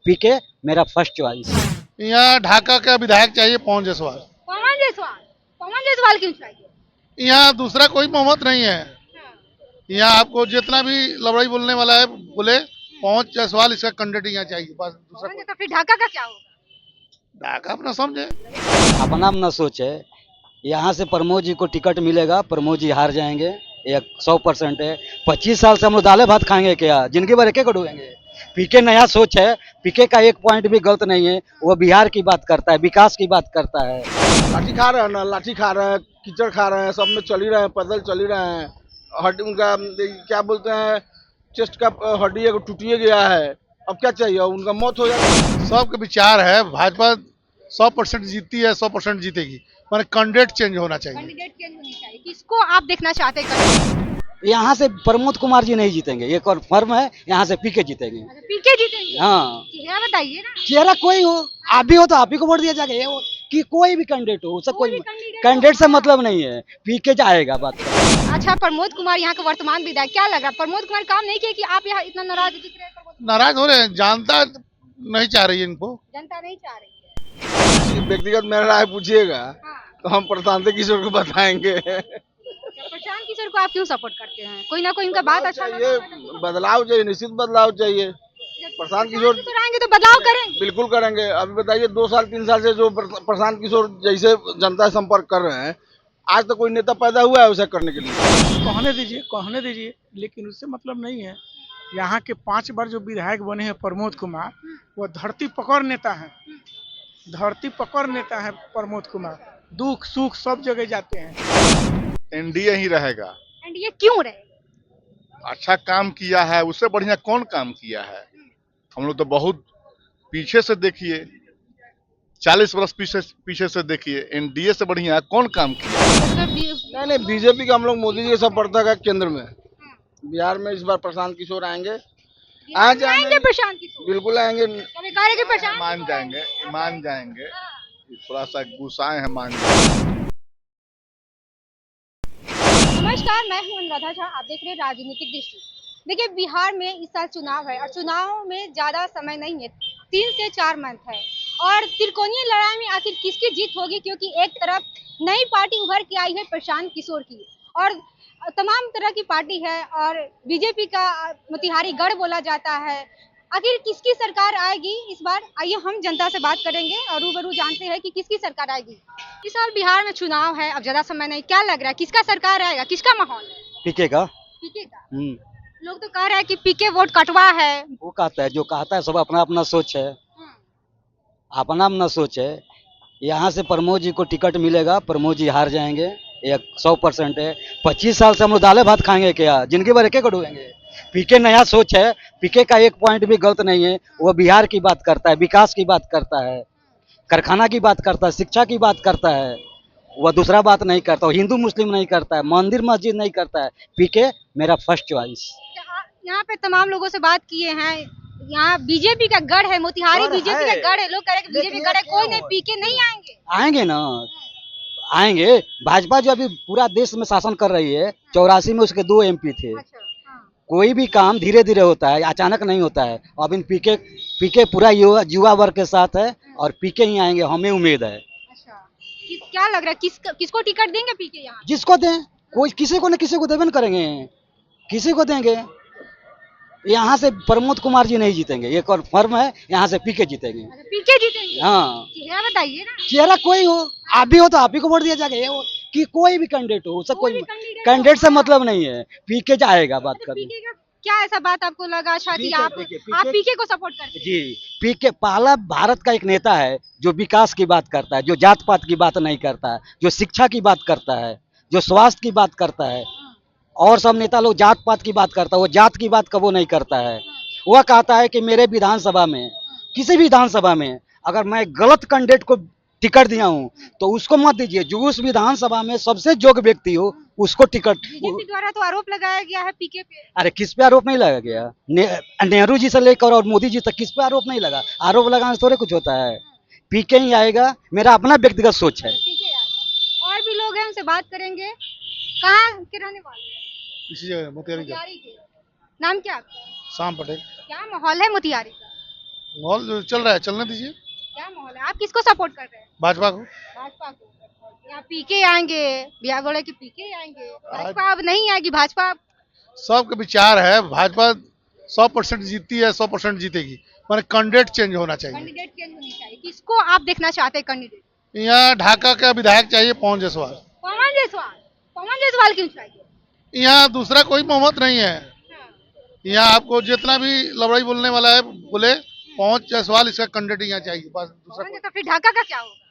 पीके मेरा first choice. यहाँ ढाका का विधायक चाहिए पवन जायसवाल। पवन जायसवाल। पवन जायसवाल क्यों चाहिए? यहाँ दूसरा कोई मोहम्मद नहीं है। यहाँ आपको जितना भी लड़ाई बोलने वाला है बोले, पवन जायसवाल इसका कैंडिडेट यहाँ चाहिए, बस दूसरा पवन कोई। तो फिर ढाका का क्या होगा? ढाका अपना समझे। अपना अपना सोच है। यहाँ से प्रमोद जी को टिकट मिलेगा, प्रमोद जी हार जाएंगे, ये 100% है। 25 साल से हम लोग दाले भात खाएंगे क्या, जिंदगी भर एक डूबेंगे। पीके नया सोच है, पीके का एक पॉइंट भी गलत नहीं है। वो बिहार की बात करता है, विकास की बात करता है। लाठी खा रहे हैं ना, लाठी खा रहे हैं, कीचड़ खा रहे हैं, सब में चल ही रहे हैं, पैदल चल ही रहे हैं। हड्डी उनका क्या बोलते हैं, चेस्ट का हड्डी एक टूट ही गया है। अब क्या चाहिए, उनका मौत हो जाएगा। सबका विचार है भाजपा 100% जीतती है, 100% जीतेगी, पर कैंडिडेट चेंज होना चाहिए। कैंडिडेट चेंज होनी चाहिए। किसको आप देखना चाहते हैं? यहाँ से प्रमोद कुमार जी नहीं जीतेंगे, एक और फर्म है, यहाँ से पीके जीतेंगे। पीके जीतेंगे? हाँ, चेहरा बताइए ना। चेहरा कोई हो, आप भी हो तो आप ही को वोट दिया जाएगा। ये हो कि कोई भी कैंडिडेट हो, उससे कोई कोई भी कैंडिडेट कैंडिडेट से हो। मतलब नहीं है, पीके जाएगा बात कर। अच्छा, प्रमोद कुमार यहाँ के वर्तमान विधायक, क्या लग रहा है प्रमोद कुमार काम नहीं किए कि आप यहाँ इतना नाराज दिख रहे हैं? प्रमोद कुमार? नाराज हो रहे हैं, जनता नहीं चाह रही है इनको। जनता नहीं चाह रही है। व्यक्तिगत मेरा राय पूछिएगा हाँ। तो हम प्रशांत किशोर को बताएंगे। प्रशांत किशोर को आप क्यों सपोर्ट करते हैं? कोई ना कोई उनका बात अच्छा लगा चाहिए, होगा। बदलाव चाहिए, निश्चित बदलाव चाहिए। प्रशांत किशोर आएंगे तो बदलाव करेंगे। बिल्कुल करेंगे। अभी बताइए 2 साल 3 साल से जो प्रशांत किशोर जैसे जनता से संपर्क कर रहे हैं, आज तक कोई नेता पैदा हुआ है उसे करने के लिए? कहने दीजिए, लेकिन उससे मतलब नहीं है। यहाँ के 5 बार जो विधायक बने हैं प्रमोद कुमार, वो धरती पकड़ नेता है। धरती पकड़ नेता है प्रमोद कुमार, दुख सुख सब जगह जाते हैं। एनडीए ही रहेगा। एंड ये क्यों रहे? अच्छा काम किया है, उससे बढ़िया कौन काम किया है? हम लोग तो बहुत पीछे से देखिए, 40 वर्ष पीछे से देखिए, एनडीए से बढ़िया कौन काम किया? नहीं, बीजेपी का हम लोग मोदी जी के सपोर्टर है केंद्र में। बिहार में इस बार प्रशांत किशोर आएंगे। आएंगे प्रशांत किशोर? बिल्कुल आएंगे। कभी कह रहे कि प्रशांत मान जाएंगे, थोड़ा सा गुस्साए हैं, मान जाएंगे। नमस्कार, मैं हूं अनुराधा झा, आप देख रहे हैं राजनीतिक दृष्टि। देखिए, बिहार में इस साल चुनाव है और चुनाव में ज्यादा समय नहीं है, 3 से 4 मंथ है। और त्रिकोणीय लड़ाई में आखिर किसकी जीत होगी, क्योंकि एक तरफ नई पार्टी उभर के आई है प्रशांत किशोर की, और तमाम तरह की पार्टी है, और बीजेपी का मोतिहारी गढ़ बोला जाता है। आखिर किसकी सरकार आएगी इस बार? आइए हम जनता से बात करेंगे और रूबरू जानते हैं कि किसकी सरकार आएगी। इस साल बिहार में चुनाव है, अब ज्यादा समय नहीं, क्या लग रहा है किसका सरकार आएगा, किसका माहौल है? पीके का। पीके का। लोग तो कह रहे हैं कि पीके वोट कटवा है। वो कहता है, जो कहता है सब अपना अपना सोच है, अपना अपना सोच है। यहाँ से प्रमोद जी को टिकट मिलेगा, प्रमोद जी हार जाएंगे, ये 100% है। 25 साल से हम लोग दाले भात खाएंगे क्या, जिंदगी भर एक डूबेंगे। पीके नया सोच है, पीके का एक पॉइंट भी गलत नहीं है। वो बिहार की बात करता है, विकास की बात करता है, कारखाना की बात करता है, शिक्षा की बात करता है। वह दूसरा बात नहीं करता, हिंदू मुस्लिम नहीं करता है, मंदिर मस्जिद नहीं करता है। पीके मेरा फर्स्ट चॉइस। यहाँ पे तमाम लोगों से बात किए हैं, यहाँ बीजेपी का गढ़ है, मोतिहारी बीजेपी का गढ़ है। लोग कह रहे हैं बीजेपी गढ़ है, कोई नहीं, पीके नहीं आएंगे। आएंगे ना, आएंगे। भाजपा जो अभी पूरा देश में शासन कर रही है, 84 में उसके 2 MP थे। कोई भी काम धीरे धीरे होता है, अचानक नहीं होता है। अब इन पीके पूरा युवा वर्ग के साथ है, और पीके ही आएंगे, हमें उम्मीद है। क्या लग रहा है किसको टिकट देंगे पीके यहाँ? जिसको दें, कोई किसी को न किसी को देवन करेंगे, किसी को देंगे। यहाँ से प्रमोद कुमार जी नहीं जीतेंगे, एक और फर्म है, यहाँ से पीके जीतेंगे। पीके जीतेंगे? हाँ, चेहरा बताइए ना। चेहरा कोई हो, आप भी हो तो आप ही को वोट दिया जाएगा। ये हो कि कोई भी कैंडिडेट हो, उससे कोई कैंडिडेट से मतलब नहीं है, पीके जाएगा बात करने। पीके का क्या ऐसा बात आपको लगा शायद आप पीके को सपोर्ट करते हैं? जी, पीके पहला भारत का एक नेता है जो विकास की बात करता है, जो जात पात की बात नहीं करता है, जो शिक्षा की बात करता है, जो स्वास्थ्य की बात करता है। और सब नेता लोग जात पात की बात करता है, वो जात की बात कबो नहीं करता है। वह कहता है कि मेरे विधानसभा में, किसी भी विधानसभा में अगर मैं गलत कैंडिडेट को टिकट दिया हूँ तो उसको मत दीजिए, जो उस विधानसभा में सबसे योग्य व्यक्ति हो उसको टिकट। बीजेपी द्वारा तो आरोप लगाया गया है पीके पे। अरे किस पे आरोप नहीं लगा गया? नेहरू जी से लेकर और मोदी जी तक किस पे आरोप नहीं लगा? आरोप लगाने से थोड़े कुछ होता है। पीके ही आएगा, मेरा अपना व्यक्तिगत सोच है। और भी लोग हैं, उनसे बात करेंगे। कहाँ के रहने वाले हैं? इसी जगह मोतिहारी मोतिहारी के। नाम क्या आपका? शाम पटेल। क्या माहौल है मोतिहारी का? माहौल जो चल रहा है चलने दीजिए। क्या माहौल है, आप किसको सपोर्ट कर रहे हैं? भाजपा को। भाजपा को। या पीके आएंगे, बिहार बोले कि पीके आएंगे, भाजपा अब नहीं आएगी, भाजपा सबके विचार है, भाजपा 100% जीतती है, 100% जीतेगी, पर कैंडिडेट चेंज होना चाहिए। कैंडिडेट चेंज होनी चाहिए। किसको आप देखना चाहते हैं कैंडिडेट? यहाँ ढाका का विधायक चाहिए पवन जायसवाल। पवन जायसवाल। पवन जायसवाल क्यों चाहिए? यहाँ दूसरा कोई मोहम्मद नहीं है। हाँ। यहाँ आपको जितना भी लड़ाई बोलने वाला है बोले, पवन जायसवाल इसका कैंडिडेट यहाँ चाहिए, बस दूसरा पवन कोई। तो फिर ढाका का क्या होगा?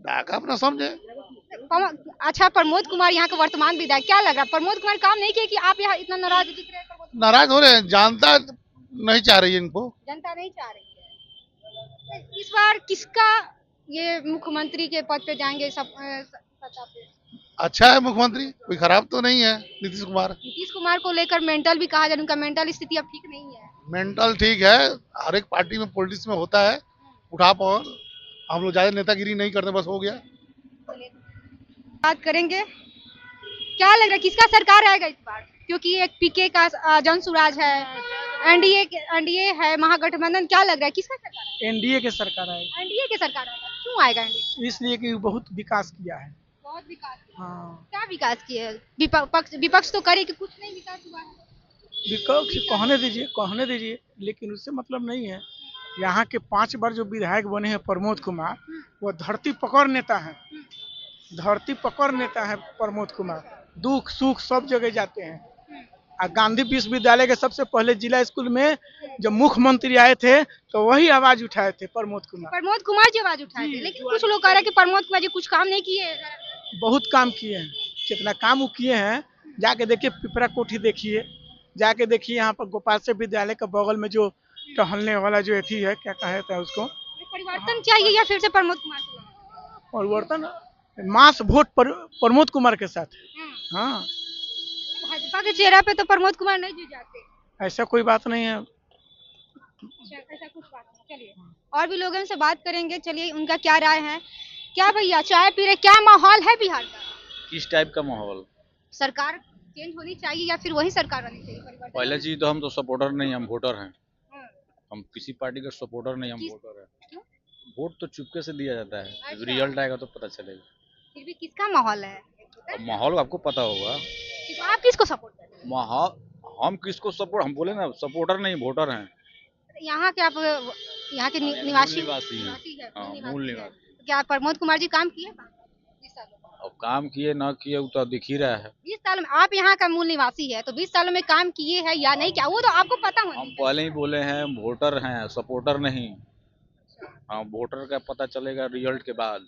ढाका अपना समझे। अच्छा, प्रमोद कुमार यहाँ के वर्तमान विधायक, क्या लग रहा है प्रमोद कुमार काम नहीं किए कि आप यहाँ इतना नाराज दिख रहे हैं? प्रमोद कुमार? नाराज हो रहे हैं, जनता नहीं चाह रही है इनको। जनता नहीं चाह रही है। इस बार किसका ये मुख्यमंत्री के पद पे जाएंगे सत्ता पे? अच्छा है मुख्यमंत्री, कोई खराब तो नहीं है। नीतीश कुमार नीतीश कुमार को लेकर मेंटल भी कहा जाए, उनका मेंटल स्थिति अब ठीक नहीं है। मेंटल ठीक है, हर एक पार्टी में पॉलिटिक्स में होता है उठाव, और हम लोग ज्यादा नेतागिरी नहीं करते, बस हो गया। बात करेंगे, क्या लग रहा है किसका सरकार आएगा इस बार? क्योंकि एक पीके का जनसुराज है, एनडीए है, महागठबंधन, क्या लग रहा है किसका सरकार आएगा? एनडीए के सरकार आएगी, एनडीए के सरकार आएगा। क्यों आएगा एनडीए? इसलिए कि बहुत विकास किया है। बहुत विकास किया। हाँ, क्या विकास किया है? विपक्ष तो करे कि कुछ नहीं विकास हुआ है। विकास कहने दीजिए, लेकिन उससे मतलब नहीं है। यहाँ के 5 बार जो विधायक बने हैं प्रमोद कुमार, वो धरती पकड़ नेता है। धरती पकड़ नेता है प्रमोद कुमार, दुख सुख सब जगह जाते हैं। और गांधी विश्वविद्यालय के सबसे पहले जिला स्कूल में जब मुख्यमंत्री आए थे तो वही आवाज उठाए थे प्रमोद कुमार। प्रमोद कुमार जी आवाज उठाए थे, लेकिन कुछ लोग कह रहे हैं कि प्रमोद कुमार जी कुछ काम नहीं किए हैं। बहुत काम किए हैं, जितना काम वो किए हैं, जाके देखिए पिपरा कोठी देखिए, जाके देखिए यहाँ पर गोपाल से विद्यालय के बगल में जो टहलने वाला जो एथी है, क्या कहते हैं उसको, परिवर्तन चाहिए या फिर से प्रमोद कुमार को? परिवर्तन, मास वोट प्रमोद कुमार के साथ है। हाँ, भाजपा के चेहरा पे तो प्रमोद कुमार नहीं जीत जाते। ऐसा कोई बात नहीं है। ऐसा कुछ बात नहीं। चलिए और भी लोगों से बात करेंगे, चलिए उनका क्या राय है। क्या भैया चाय पी रहे, क्या माहौल है बिहार का? किस टाइप का माहौल? सरकार चेंज होनी चाहिए या फिर वही सरकार रहनी चाहिए? परिवर्तन? पहले चीज तो हम तो सपोर्टर नहीं, हम वोटर हैं। हाँ। हम किसी पार्टी का सपोर्टर नहीं, हम किस- वोटर हैं। क्यों? वोट तो चुपके से दिया जाता है, अच्छा। रिजल्ट आएगा तो पता चलेगा। फिर भी किसका माहौल है? अब माहौल आपको पता होगा। तो आप किसको सपोर्ट करते हैं? माहौल हम किसको सपोर्ट, हम बोले ना सपोर्टर नहीं वोटर हैं। यहाँ के आप यहाँ के निवासी निवासी हैं। है, हाँ, निवासी मूल है। निवासी। क्या प्रमोद कुमार जी काम किए इस साल में? अब काम किए ना किए वो तो दिख ही रहा है। 20 साल में आप यहाँ का मूल निवासी है, तो 20 सालों में काम किए हैं या नहीं किया वो तो आपको पता होना हम चाहिए। पहले ही बोले हैं वोटर हैं, सपोर्टर नहीं। हाँ, वोटर का पता चलेगा रिजल्ट के बाद।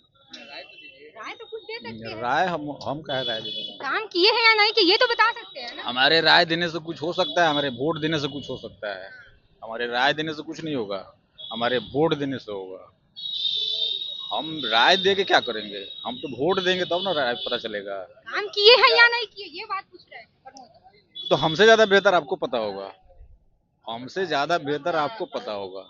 राय तो कुछ दे सकते हैं। राय हम कह राय देंगे। काम किए हैं या नहीं किए ये तो बता सकते हैं ना। हमारे राय देने से कुछ हो सकता है, हमारे वोट देने से कुछ हो सकता है। हमारे राय देने से कुछ नहीं होगा, हमारे वोट देने से होगा। हम राय दे के क्या करेंगे, हम तो वोट देंगे तब ना राय पता चलेगा। काम किए हैं या नहीं किए ये बात पूछ रहे हैं प्रमोद। तो हमसे ज्यादा बेहतर आपको पता होगा, हमसे ज्यादा बेहतर आपको पता होगा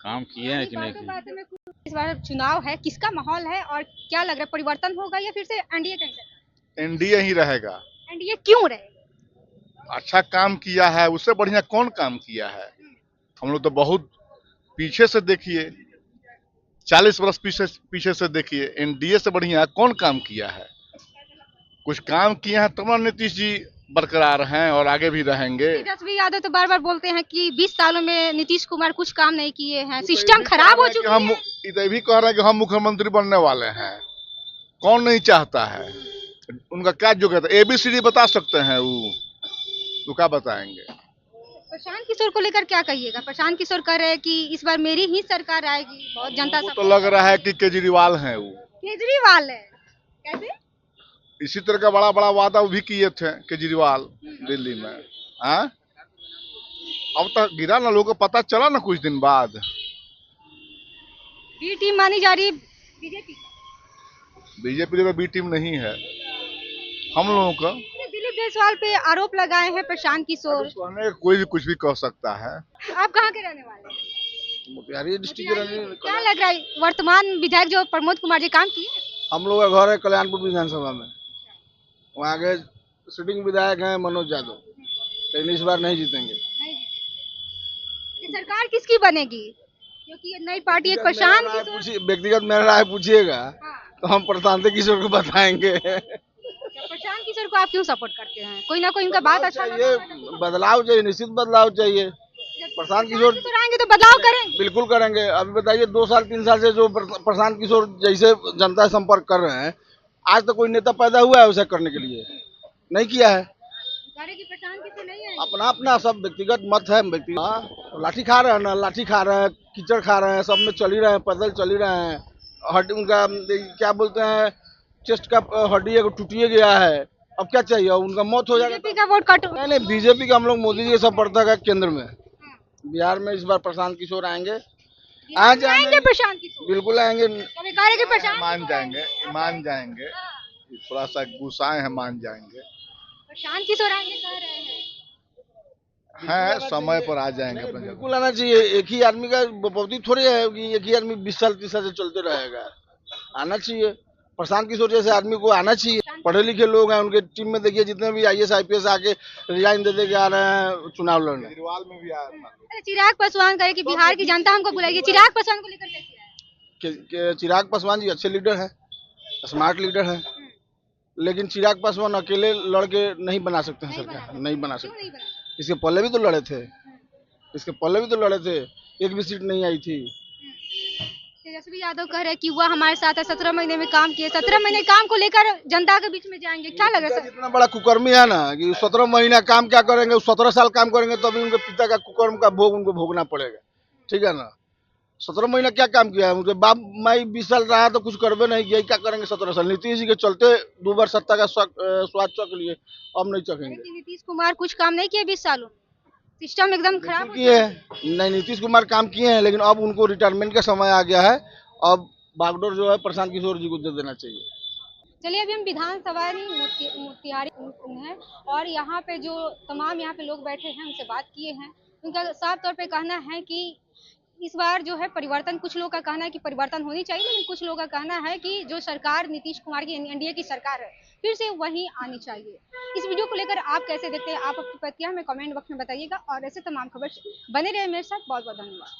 काम किए हैं कि नहीं किए। इस बार चुनाव है, किसका माहौल है और क्या लग रहा है परिवर्तन होगा या फिर से एनडीए का? एनडीए ही रहेगा। एनडीए क्यों रहेगा? अच्छा काम किया है, उससे बढ़िया कौन काम किया है? हम लोग तो बहुत पीछे से देखिए, 40 वर्ष पीछे से देखिए, एनडीए से बढ़िया कौन काम किया है? कुछ काम किए हैं तब ना नीतीश जी बरकरार हैं और आगे भी रहेंगे। तेजस्वी यादव तो बार बार बोलते हैं कि 20 सालों में नीतीश कुमार कुछ काम नहीं किए हैं, सिस्टम खराब हो चुकी हम है। ये भी कह रहे हैं कि हम मुख्यमंत्री बनने वाले हैं। कौन नहीं चाहता है? उनका क्या योग्यता, एबीसीडी बता सकते हैं वो क्या बताएंगे? प्रशांत किशोर को लेकर क्या कहिएगा? प्रशांत किशोर कह रहे हैं कि इस बार मेरी ही सरकार आएगी, बहुत जनता वो तो लग रहा है कि केजरीवाल हैं वो। केजरीवाल है। कैसे? इसी तरह का बड़ा बड़ा वादा वो भी किए थे केजरीवाल दिल्ली में। हाँ, अब तक गिरा ना, लोगों को पता चला ना कुछ दिन बाद। बी टीम मानी जा रही है बीजेपी। बीजेपी की तो बी टीम नहीं है हम लोगों का। दिलीप जायसवाल पे आरोप लगाए हैं प्रशांत किशोर। कहने कोई भी कुछ भी कह सकता है। आप कहाँ के रहने वाले हैं? मोतिहारी डिस्ट्रिक्ट के रहने क्या लग रहा है वर्तमान विधायक जो प्रमोद कुमार जी काम किए? हम लोग का घर है कल्याणपुर विधानसभा में, वहाँ के सिटिंग विधायक हैं मनोज यादव, लेकिन इस बार नहीं जीतेंगे। नहीं जीते। सरकार किसकी बनेगी? क्योंकि ये नई पार्टी एक प्रशांत किशोर। व्यक्तिगत मेरा राय पूछिएगा हाँ। तो हम प्रशांत किशोर को बताएंगे। अच्छा, प्रशांत किशोर को आप क्यों सपोर्ट करते हैं? कोई ना कोई उनका बात अच्छा चाहिए, लगता है। बदलाव चाहिए, निश्चित बदलाव चाहिए। प्रशांत किशोर आएंगे तो बदलाव करेंगे। बिल्कुल करेंगे। अभी बताइए 2 साल 3 साल से जो प्रशांत किशोर जैसे जनता से संपर्क कर रहे हैं, आज तक कोई नेता पैदा हुआ है उसे करने के लिए? नहीं किया है। प्रशांत किशोर नहीं है। अपना अपना सब व्यक्तिगत मत है। लाठी खा रहे हैं ना, लाठी खा रहे हैं, कीचड़ खा रहे हैं, सब में चल ही रहे हैं, पैदल चल ही रहे हैं। हड्डी उनका क्या बोलते हैं, चेस्ट का हड्डी एक टूट ही गया है। अब क्या चाहिए, उनका मौत हो जाएगा। बीजेपी का वोट काटो। नहीं, बीजेपी का हम लोग मोदी जी के समर्थक है केंद्र में। बिहार में इस बार प्रशांत किशोर आएंगे। आएंगे प्रशांत किशोर, बिल्कुल आएंगे। कभी कह रहे कि प्रशांत मान जाएंगे, मान जाएंगे। थोड़ा सा गुस्साए हैं, मान जाएंगे। प्रशांत किशोर आएंगे कह रहे हैं। है, समय पर आ जाएंगे अपने जगह। बिल्कुल आना चाहिए। एक ही आदमी का बहुत थोड़ी है कि एक ही आदमी 20 साल 30 साल से चलते रहेगा। आना चाहिए। प्रशांत किशोर जैसे आदमी को आना चाहिए। पढ़े लिखे लोग हैं, उनके टीम में देखिए जितने भी IAS IPS आके रिजाइन दे के आ रहे हैं चुनाव लड़ने। केजरीवाल में भी आया था। अरे चिराग पासवान कहे कि बिहार की जनता हमको बुलाएगी, चिराग पासवान को लेकर कैसे है? चिराग पासवान जी अच्छे लीडर हैं, स्मार्ट लीडर हैं, लेकिन चिराग पासवान अकेले लड़के नहीं बना सकते हैं सरकार। नहीं बना क्यों सकते। नहीं बना? इसके पहले भी तो लड़े थे, इसके पहले भी तो लड़े थे, एक भी सीट नहीं आई थी। तेजस्वी यादव कह रहे हैं कि वह हमारे साथ है, 17 महीने में काम किए, 17 महीने काम को लेकर जनता के बीच में जाएंगे, क्या लगा सर? इतना बड़ा कुकर्मी है ना कि 17 महीना काम क्या करेंगे, 17 साल काम करेंगे तभी उनके पिता का कुकर्म का भोग उनको भोगना पड़ेगा। ठीक है ना? 17 महीना क्या काम किया है? उनके बाप माई 20 साल रहा तो कुछ करवे नहीं किया, क्या करेंगे 17 साल? नीतीश जी के चलते 2 बार सत्ता का स्वाद चख लिए, अब नहीं चखेंगे। नीतीश कुमार कुछ काम नहीं किए 20 सालों, सिस्टम एकदम खराब हो किए हैं। नहीं, नीतीश कुमार काम किए हैं, लेकिन अब उनको रिटायरमेंट का समय आ गया है। अब बागडोर जो है प्रशांत किशोर जी को दे देना चाहिए। चलिए अभी हम विधानसभा मोतिहारी है और यहाँ पे जो तमाम यहाँ पे लोग बैठे हैं उनसे बात किए हैं। उनका साफ तौर पे कहना है कि इस बार जो है परिवर्तन, कुछ लोग का कहना है कि परिवर्तन होनी चाहिए, लेकिन कुछ लोग का कहना है कि जो सरकार नीतीश कुमार की NDA की सरकार है फिर से वही आनी चाहिए। इस वीडियो को लेकर आप कैसे देखते हैं, आप अपनी प्रतिक्रिया हमें कमेंट बॉक्स में बताइएगा और ऐसे तमाम खबर बने रहे मेरे साथ। बहुत बहुत धन्यवाद।